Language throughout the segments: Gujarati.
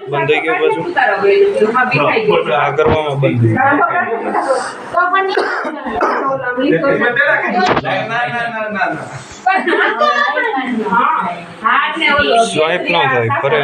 બંધ થઈ ગયો પાછું આ કરવામાં બંધ થઈ સ્વાઈપ ન થાય કરે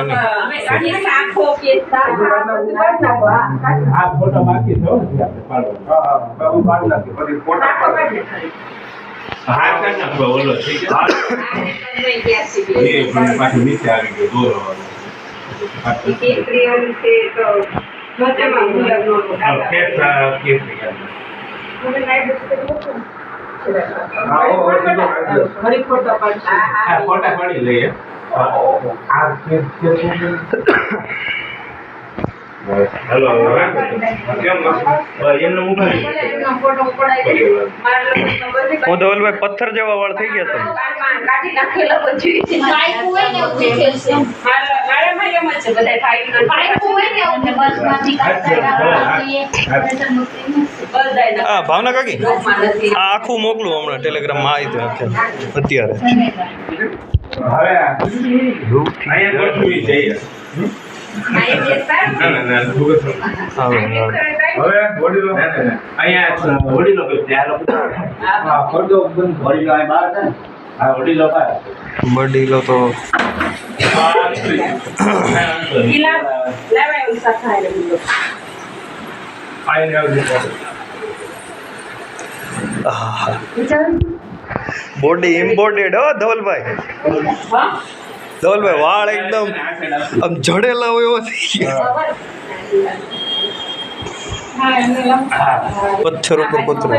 ફોટા પાડી લઈએ હેલો એમનો મોબાઈલ ધવલભાઈ પથ્થર જેવા વાળ થઈ ગયા તમે હા ભાવના કાકી આ આખું મોકલું હમણાં ટેલિગ્રામમાં આવી તો અત્યારે હવે અહીંયા ગોઠવી જઈએ બડીલો તો બોડી ઇમ્પોર્ટેડ હો ધવલભાઈ ધવલભાઈ વાળ એકદમ આમ જડેલા હોય એવો થઈ ગયા પથ્થર ઉપર પથ્થર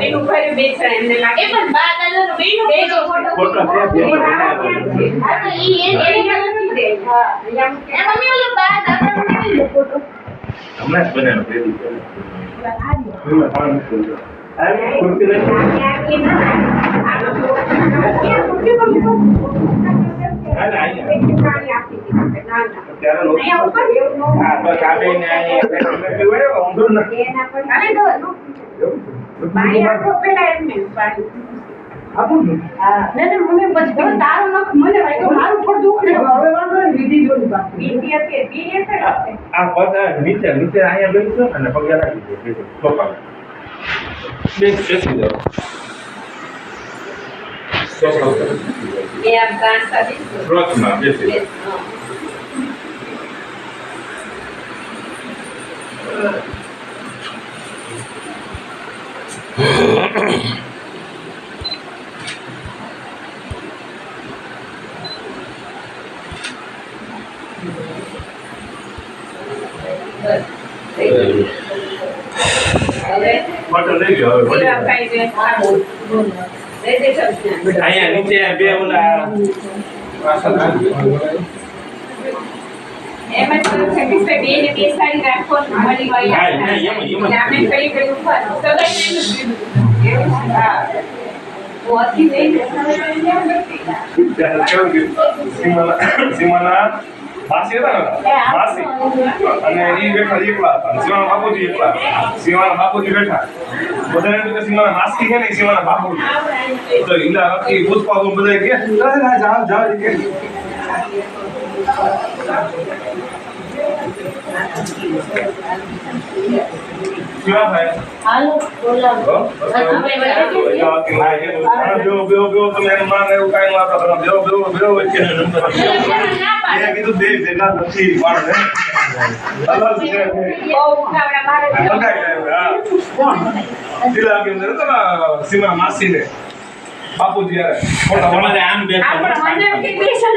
અહીંયા નીચે બે ઓલા એમાં તો સેટિસ્ફાઈડ બે ને બે સારી રાખો મારી વાઈ આપણે કઈ કઈ ઉપર સગાઈ નહીં હા वो अच्छी नहीं સીમાના માસી હતા ને માસી અને એ બેઠા એકલા હતા સીમાના બાપુજી એકલા સીમાના બાપુજી બેઠા બધા એમ કે સીમાના માસી છે ને સીમાના બાપુજી તો ઈલા નક્કી પૂછવા બધા કે જાઓ જાઓ કે क्या है हेलो बोला बेओ तो मेरे मां ने उकाई मारता था बेओ के नंबर ये की तो देख जगह अच्छी मार है अलग से ओ उठावड़ा मारे कौन दिला के अंदर तो सीमा मासी ने बापूजी यार फोटो हमारे आम बेच आपण મને કે બેસન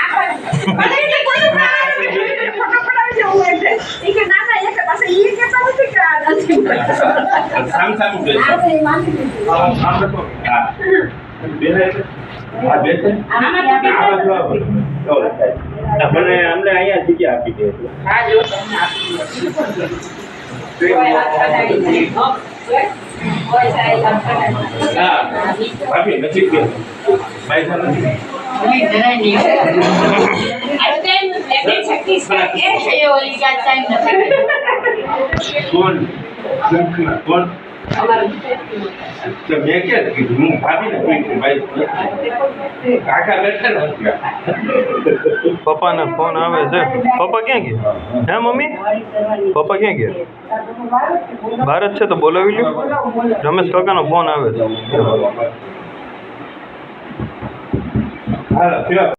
आपण મને કે કોઈ ફોટો પડાવી જવું એટલે ઈ કે ના ના એક પાસે ઈ કે તો નથી કે આ નથી સામ બેચ આપણે માની આમ તો હા બેને આ બેચ આમાં તો મને અમને અહીંયા જગ્યા આપી દે હા જો તમને આપી કોઈ વાત કરાવી ઓય સાહેબ હા ભાભી નજીક કે ભાઈ સાહેબ નહીં જરાય નહીં અત્યારે લેતે છત્તીસ કે છે ઓલી કા ટાઈમ નથી કોણ અમારું તો મેં ક્યાં કીધું હું ભાભીને કીધું ભાઈ કાકા બેઠા ને પપ્પાનો ફોન આવે છે. પપ્પા ક્યાં ગયા? હે મમ્મી? પપ્પા ક્યાં ગયા? બહાર જ છે તો બોલાવી લ્યો. રમેશ કાકાનો ફોન આવે છે. હાલો